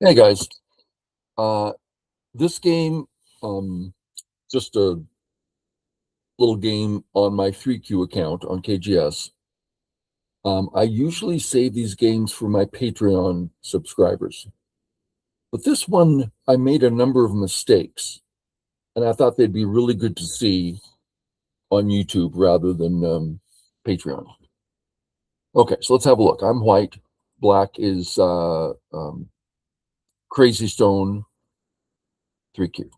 Hey guys, uh, this game, um, just a little game on my 3Q account on KGS. I usually save these games for my Patreon subscribers, but this one I made a number of mistakes, and I thought they'd be really good to see on YouTube rather than Patreon. Okay, so let's have a look. I'm white, black is Crazy Stone 3Q.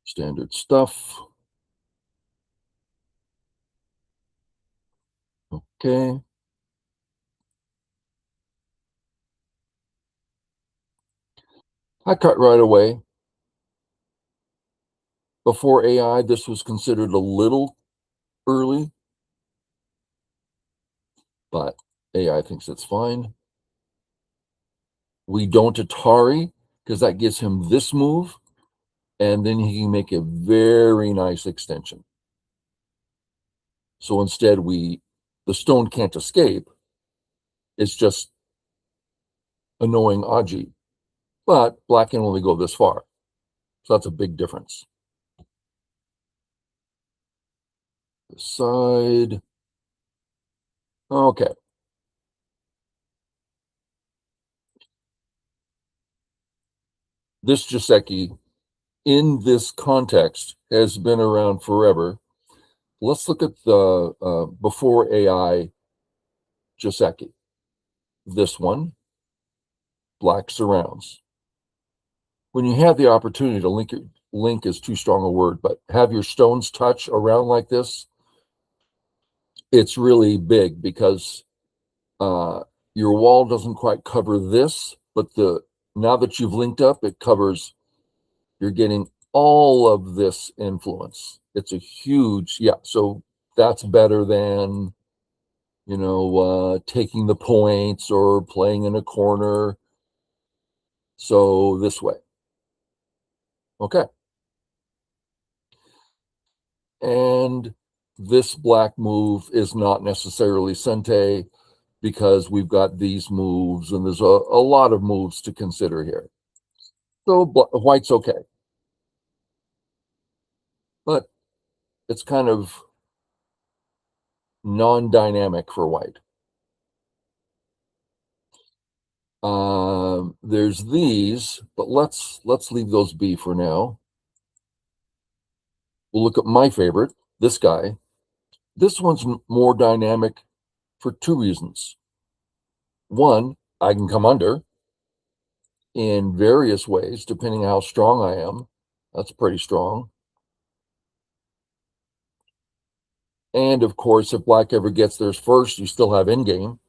Standard stuff. Okay. I cut right away. Before AI, this was considered a little early, but AI thinks it's fine. We don't Atari because that gives him this move, and then he can make a very nice extension. So instead, the stone can't escape. It's just annoying Aji. But black can only go this far. So that's a big difference. This side. Okay. This Joseki in this context has been around forever. Let's look at the before AI Joseki. This one, black surrounds. When you have the opportunity to link is too strong a word, but have your stones touch around like this, it's really big because your wall doesn't quite cover this, but now that you've linked up, it covers, you're getting all of this influence. It's a huge, yeah. So that's better than, taking the points or playing in a corner. So this way. Okay. And this black move is not necessarily Sente because we've got these moves and there's a lot of moves to consider here. So white's okay. But it's kind of non-dynamic for white. There's these, but let's leave those be for now. We'll look at my favorite, this guy. This one's more dynamic for two reasons. One, I can come under in various ways, depending how strong I am. That's pretty strong. And of course, if black ever gets theirs first, you still have endgame.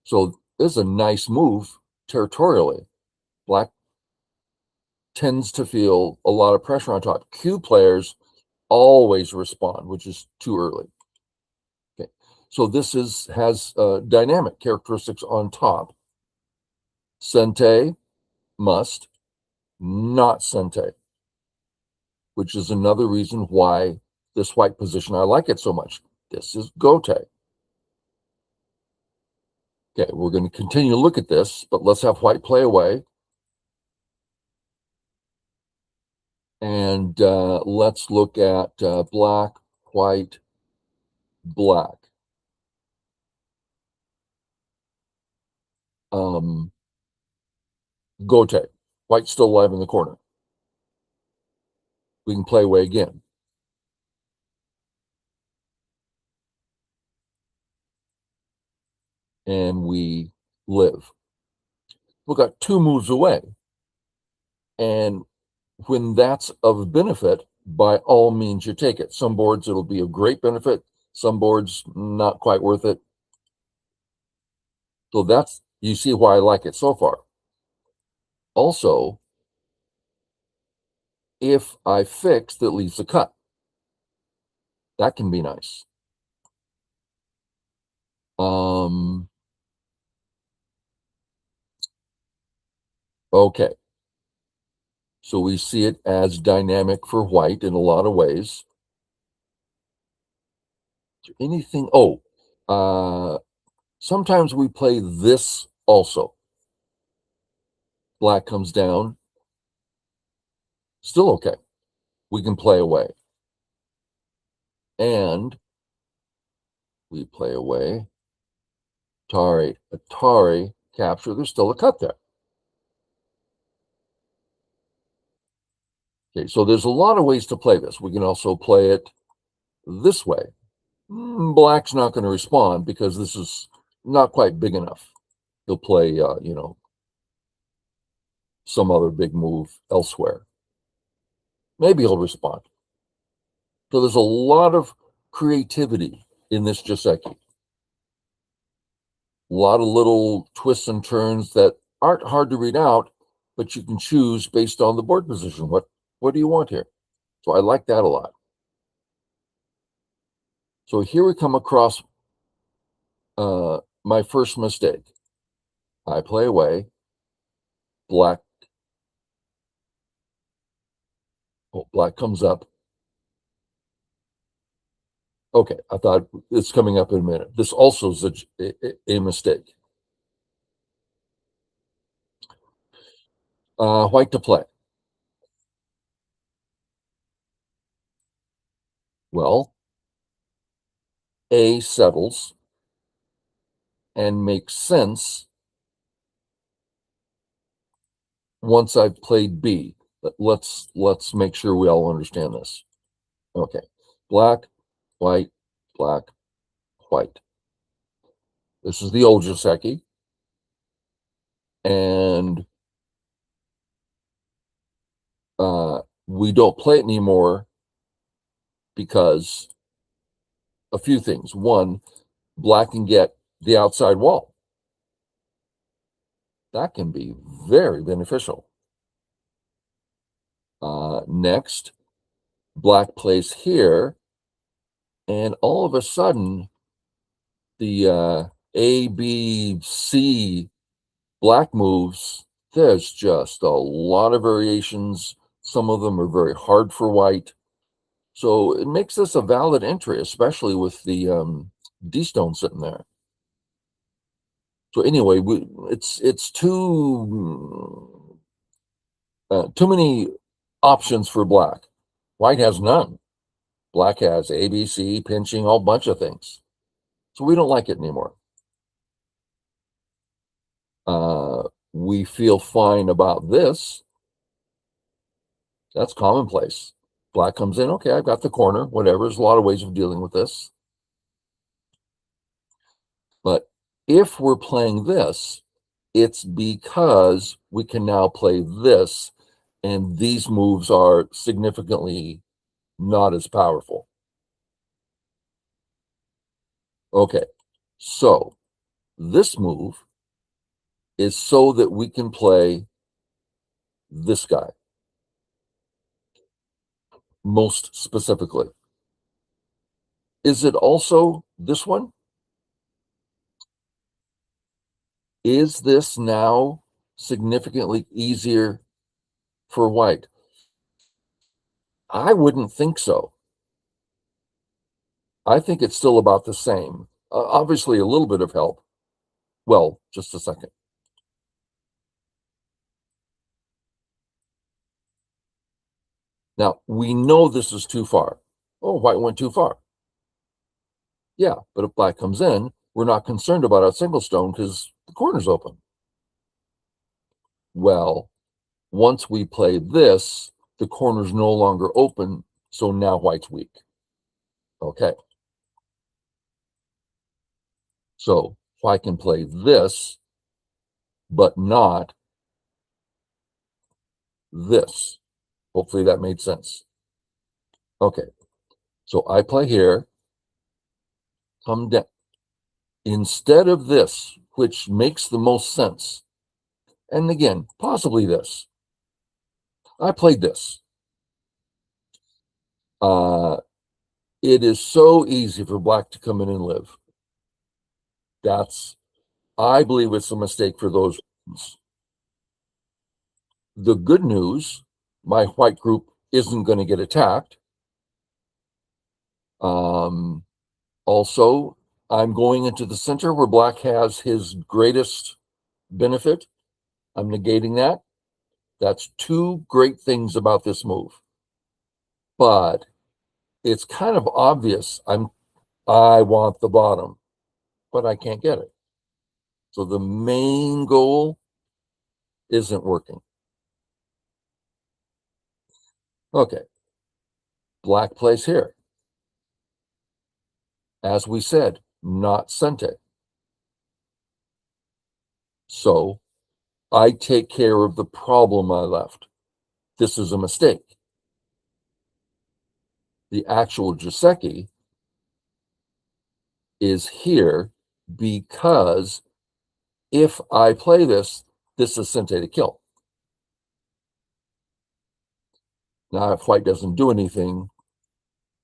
So this is a nice move territorially. Black tends to feel a lot of pressure on top. Q players always respond, which is too early. Okay, so this has dynamic characteristics on top. Sente must, not Sente, which is another reason why this white position, I like it so much. This is Gote. Okay, we're going to continue to look at this, but let's have white play away. And let's look at black, white, black. Gote. White's still alive in the corner. We can play away again. And we live. We got two moves away. And when that's of benefit, by all means, you take it. Some boards, it'll be of great benefit. Some boards, not quite worth it. So that's, you see why I like it so far. Also, if I fix, that leaves a cut. That can be nice. Okay. So we see it as dynamic for white in a lot of ways. Anything? Oh, sometimes we play this also. Black comes down, still okay. We can play away. And we play away. Atari, capture. There's still a cut there. Okay, so there's a lot of ways to play this. We can also play it this way. Black's not going to respond because this is not quite big enough. He'll play, some other big move elsewhere. Maybe he'll respond. So there's a lot of creativity in this Joseki. A lot of little twists and turns that aren't hard to read out, but you can choose based on the board position. What do you want here? So I like that a lot. So here we come across my first mistake. I play away. Black comes up. Okay, I thought it's coming up in a minute. This also is a mistake. White to play. Well, A settles and makes sense once I've played B. Let's make sure we all understand this. Okay, black, white, black, white. This is the old Joseki, and we don't play it anymore because a few things. One, black can get the outside wall. That can be very beneficial. Next, black plays here, and all of a sudden, the A, B, C black moves, there's just a lot of variations. Some of them are very hard for white. So it makes this a valid entry, especially with the D-stone sitting there. So anyway, it's too many options for black. White has none. Black has ABC, pinching, a whole bunch of things. So we don't like it anymore. We feel fine about this. That's commonplace. Black comes in, okay, I've got the corner, whatever. There's a lot of ways of dealing with this. But if we're playing this, it's because we can now play this, and these moves are significantly not as powerful. Okay, so this move is so that we can play this guy, most specifically. Is it also this one? Is this now significantly easier for white? I wouldn't think so. I think it's still about the same. Obviously, a little bit of help. Well, just a second. Now, we know this is too far. Oh, white went too far. Yeah, but if black comes in, we're not concerned about our single stone because the corner's open. Well, once we play this, the corner's no longer open, so now white's weak. Okay. So white can play this, but not this. Hopefully that made sense. Okay. So I play here, come down. Instead of this, which makes the most sense, and again, possibly this, I played this. It is so easy for black to come in and live. I believe it's a mistake for those reasons. The good news, my white group isn't going to get attacked. Also, I'm going into the center where black has his greatest benefit. I'm negating that. That's two great things about this move. But it's kind of obvious I want the bottom, but I can't get it. So the main goal isn't working. Okay, black plays here. As we said, not sente. So I take care of the problem I left. This is a mistake. The actual Joseki is here because if I play this, this is sente to kill. Now, if white doesn't do anything,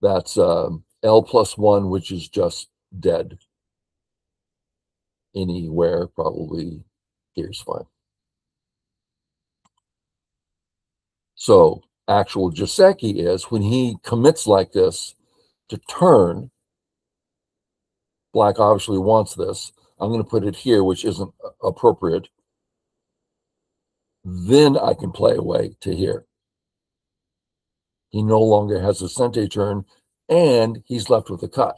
that's L+1, which is just dead. Anywhere, probably here's fine. So actual Joseki is when he commits like this to turn, black obviously wants this. I'm going to put it here, which isn't appropriate. Then I can play away to here. He no longer has a sente turn, and he's left with a cut.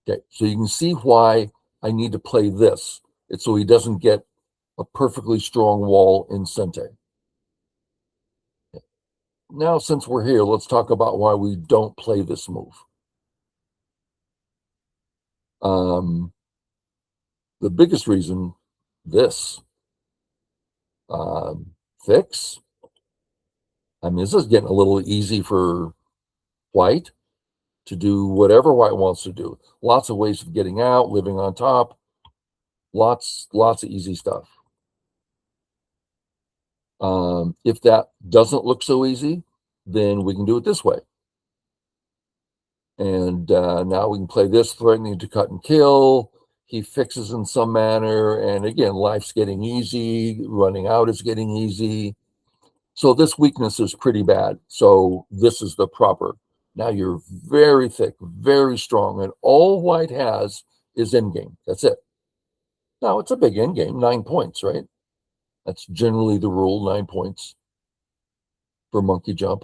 Okay, so you can see why I need to play this. It's so he doesn't get a perfectly strong wall in sente. Okay. Now, since we're here, let's talk about why we don't play this move. The biggest reason, this fix. I mean, this is getting a little easy for white to do whatever white wants to do. Lots of ways of getting out, living on top. Lots of easy stuff. If that doesn't look so easy, then we can do it this way. And now we can play this, threatening to cut and kill. He fixes in some manner. And again, life's getting easy. Running out is getting easy. So this weakness is pretty bad. So this is the proper. Now you're very thick, very strong. And all white has is endgame. That's it. Now it's a big endgame, 9 points, right? That's generally the rule, 9 points for monkey jump.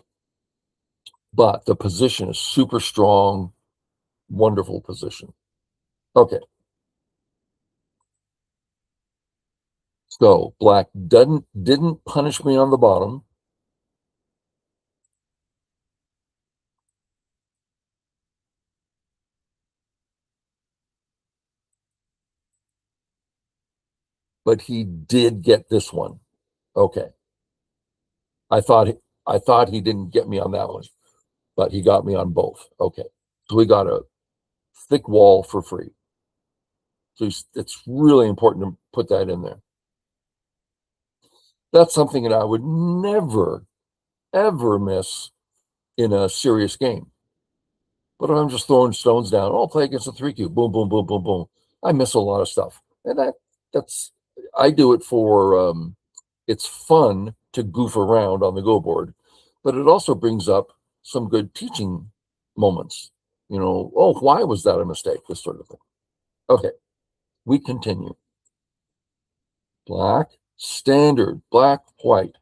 But the position is super strong, wonderful position. Okay. So black didn't punish me on the bottom. But he did get this one. Okay. I thought he didn't get me on that one, but he got me on both. Okay. So we got a thick wall for free. So it's really important to put that in there. That's something that I would never, ever miss in a serious game. But I'm just throwing stones down. I'll play against a 3Q. Boom, boom, boom, boom, boom. I miss a lot of stuff. And that's I do it for it's fun to goof around on the Go board, but it also brings up some good teaching moments. Oh, why was that a mistake? This sort of thing. Okay, we continue. Black, standard, black, white.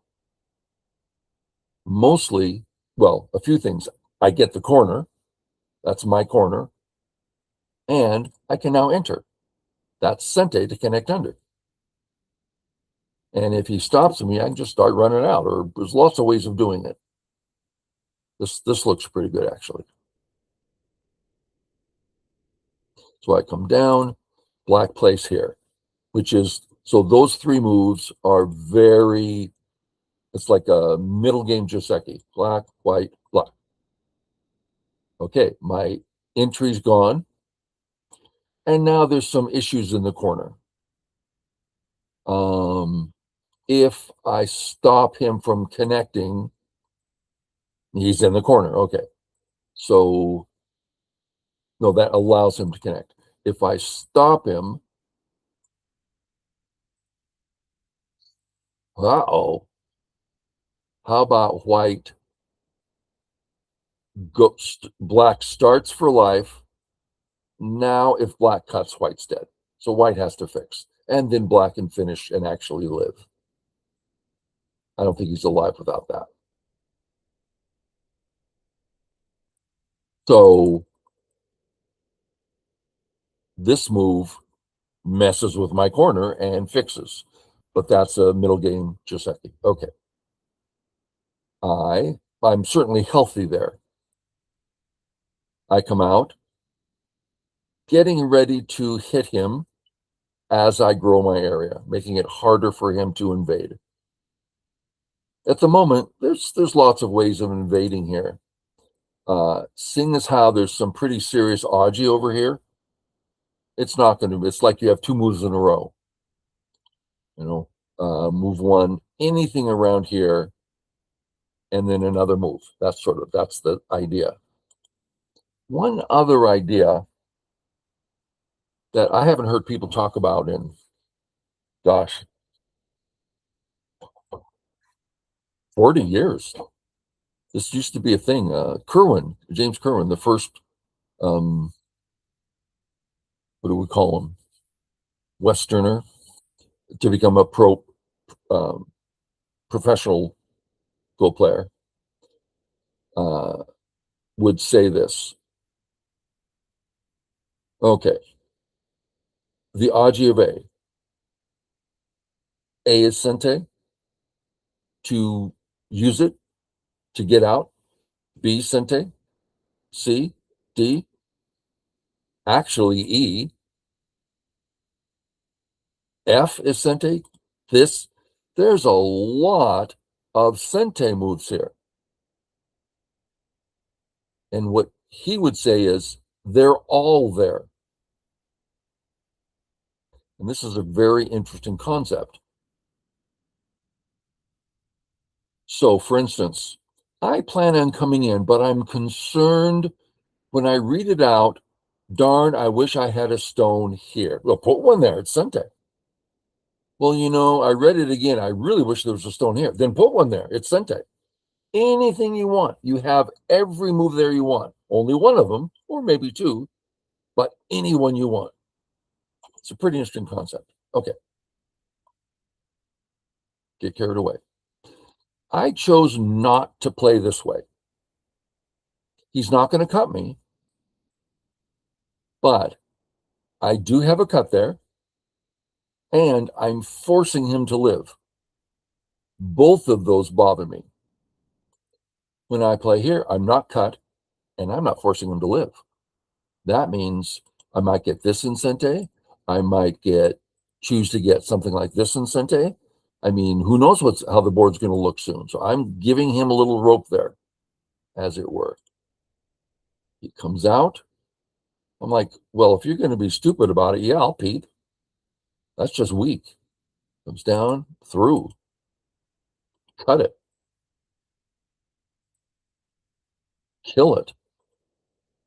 Mostly, well, a few things. I get the corner. That's my corner. And I can now enter. That's sente to connect under. And if he stops me, I can just start running out, or there's lots of ways of doing it. This looks pretty good, actually. So I come down, black plays here, which is, so those three moves are very, it's like a middle game Joseki. Black, white, black. Okay, my entry's gone. And now there's some issues in the corner. If I stop him from connecting, he's in the corner. Okay. So, no, that allows him to connect. If I stop him, uh-oh, how about white? Black starts for life. Now, if black cuts, white's dead. So white has to fix, and then black can finish and actually live. I don't think he's alive without that. So this move messes with my corner and fixes, but that's a middle game Joseki. Okay. I'm certainly healthy there. I come out, getting ready to hit him as I grow my area, making it harder for him to invade. At the moment, there's lots of ways of invading here. Seeing as how there's some pretty serious Aji over here, it's not going to. It's like you have two moves in a row. You know, move one, anything around here, and then another move. That's the idea. One other idea that I haven't heard people talk about in, gosh, 40 years. This used to be a thing. James Kerwin, the first, what do we call him? Westerner to become a um, professional Go player, would say this. Okay, the Aji of A is Sente to use it to get out. B Sente, C, D, actually E, F is Sente. There's a lot of Sente moves here. And what he would say is they're all there. And this is a very interesting concept. So, for instance, I plan on coming in, but I'm concerned when I read it out, darn, I wish I had a stone here. Well, put one there. It's Sente. Well, I read it again. I really wish there was a stone here. Then put one there. It's Sente. Anything you want. You have every move there you want. Only one of them, or maybe two, but any one you want. It's a pretty interesting concept. Okay. Get carried away. I chose not to play this way. He's not going to cut me, but I do have a cut there, and I'm forcing him to live. Both of those bother me. When I play here, I'm not cut, and I'm not forcing him to live. That means I might get this in Sente. I might choose to get something like this in Sente. I mean, who knows how the board's going to look soon. So I'm giving him a little rope there, as it were. He comes out. I'm like, well, if you're going to be stupid about it, yeah, I'll peep. That's just weak. Comes down, through. Cut it. Kill it.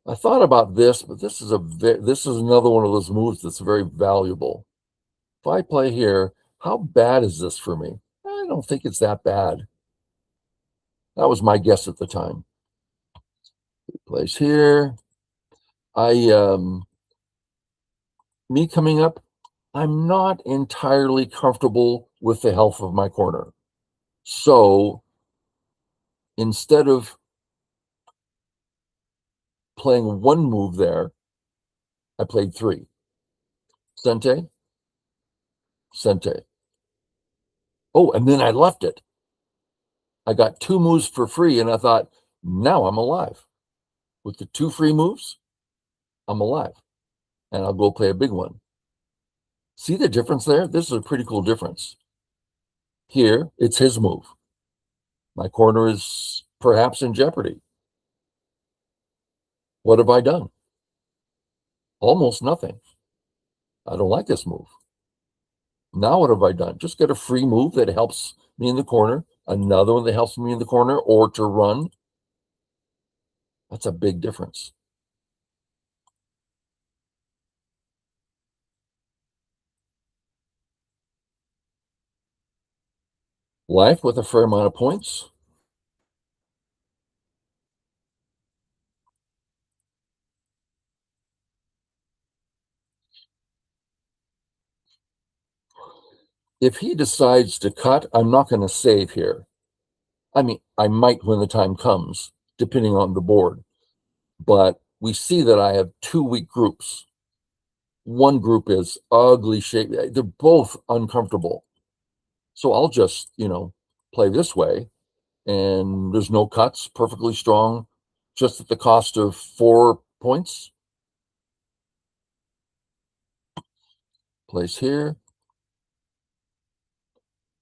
I thought about this, but this is another one of those moves that's very valuable. If I play here, how bad is this for me? I don't think it's that bad. That was my guess at the time. He plays here. Me coming up, I'm not entirely comfortable with the health of my corner. So instead of playing one move there, I played three. Sente, Sente. Oh, and then I left it. I got two moves for free, and I thought, now I'm alive. With the two free moves, I'm alive. And I'll go play a big one. See the difference there? This is a pretty cool difference. Here, it's his move. My corner is perhaps in jeopardy. What have I done? Almost nothing. I don't like this move. Now what have I done? Just get a free move that helps me in the corner, another one that helps me in the corner, or to run. That's a big difference. Life with a fair amount of points. If he decides to cut, I'm not going to save here. I mean, I might when the time comes, depending on the board. But we see that I have two weak groups. One group is ugly shape. They're both uncomfortable. So I'll just, play this way, and there's no cuts, perfectly strong, just at the cost of 4 points. Place here.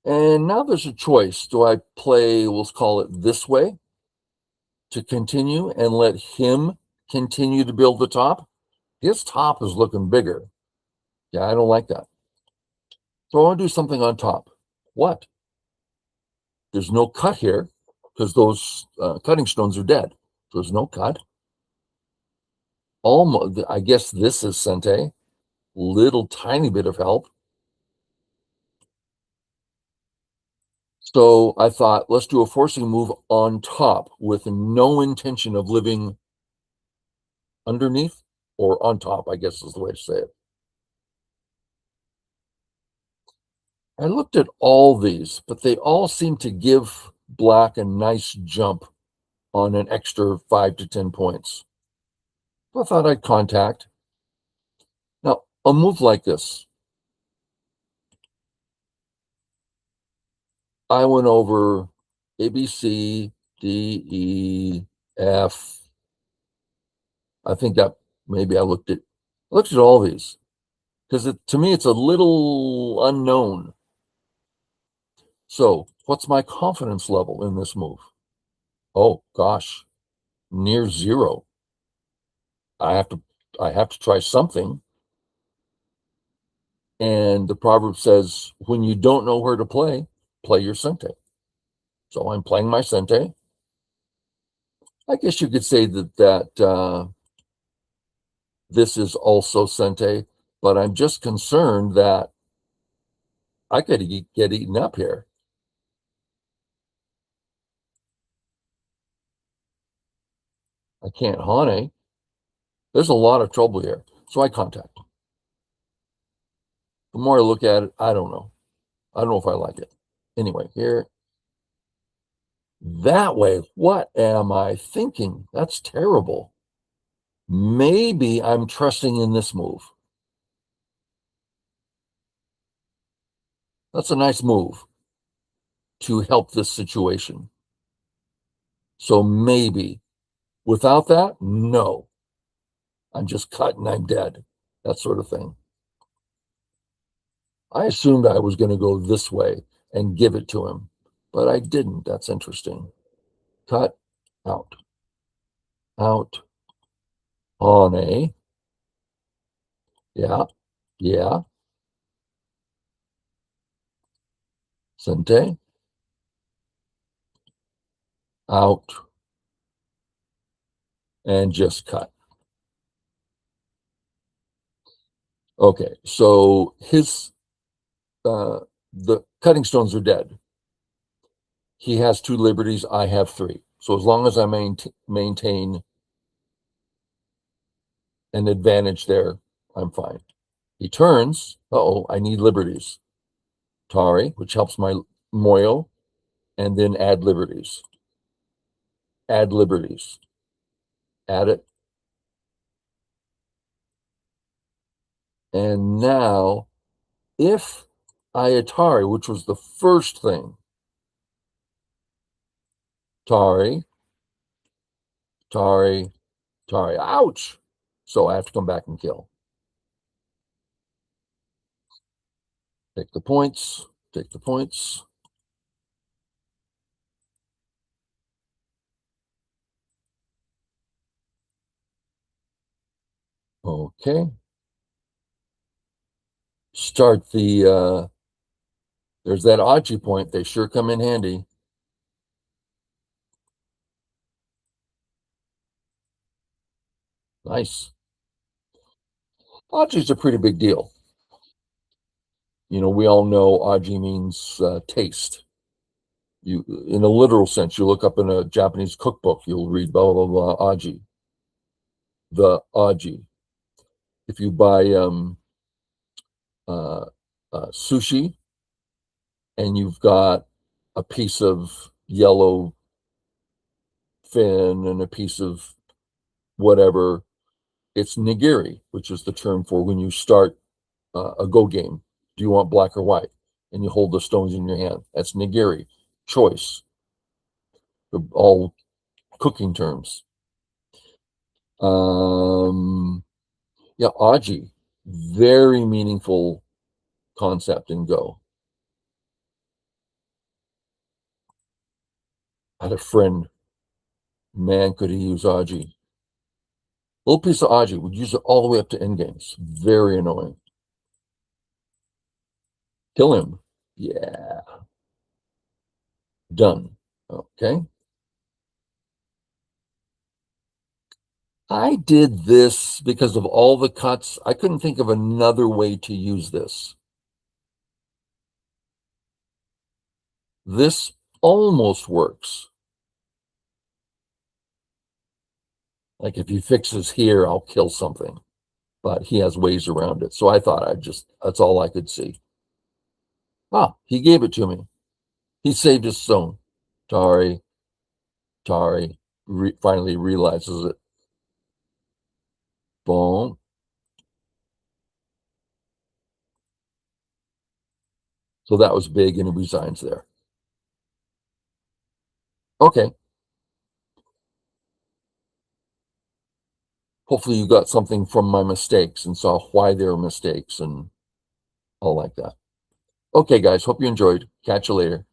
And now there's a choice. Do I play, we'll call it this way, to continue and let him continue to build the top? His top is looking bigger. Yeah, I don't like that. So I want to do something on top. What? There's no cut here because those cutting stones are dead. So there's no cut. Almost, I guess this is Sente. Little tiny bit of help. So I thought, let's do a forcing move on top with no intention of living underneath or on top, I guess is the way to say it. I looked at all these, but they all seem to give black a nice jump on an extra 5 to 10 points. So I thought I'd contact. Now, a move like this, I went over A, B, C, D, E, F. I think that maybe I looked at all these because to me it's a little unknown. So, what's my confidence level in this move? Oh gosh, near zero. I have to try something. And the proverb says, when you don't know where to play your Sente. So I'm playing my Sente. I guess you could say that this is also Sente, but I'm just concerned that I could get eaten up here. I can't Hane. There's a lot of trouble here. So I contact. The more I look at it, I don't know. I don't know if I like it. Anyway, here. That way, what am I thinking? That's terrible. Maybe I'm trusting in this move. That's a nice move to help this situation. So maybe without that, no. I'm just cut and I'm dead. That sort of thing. I assumed I was going to go this way and give it to him, but I didn't. That's interesting. Cut, out, out, on a. Yeah, yeah. Sente, out, and just cut. Okay, so the cutting stones are dead. He has 2 liberties, I have 3. So as long as I maintain an advantage there, I'm fine. He turns, I need liberties. Tari, which helps my Moyo, and then add liberties. Add liberties. Add it. And now, if I Atari, which was the first thing, Tari, Tari, Tari, ouch! So I have to come back and kill. Take the points, take the points. Okay. Start there's that Aji point. They sure come in handy. Nice. Aji's a pretty big deal. We all know Aji means taste. In a literal sense, you look up in a Japanese cookbook, you'll read blah, blah, blah, Aji. The Aji. If you buy sushi, and you've got a piece of yellow fin and a piece of whatever, it's nigiri, which is the term for when you start a Go game. Do you want black or white? And you hold the stones in your hand. That's nigiri, choice. They're all cooking terms. Yeah, aji, very meaningful concept in Go. I had a friend, man, could he use aji? Little piece of aji would use it all the way up to end games. Very annoying. Kill him. Yeah, done. Okay. I did this because of all the cuts. I couldn't think of another way to use this. This almost works. Like if he fixes here, I'll kill something. But he has ways around it. So I thought that's all I could see. Ah, he gave it to me. He saved his stone. Tari finally realizes it. Boom. So that was big, and he resigns there. Okay. Hopefully you got something from my mistakes and saw why they were mistakes and all like that. Okay, guys, hope you enjoyed. Catch you later.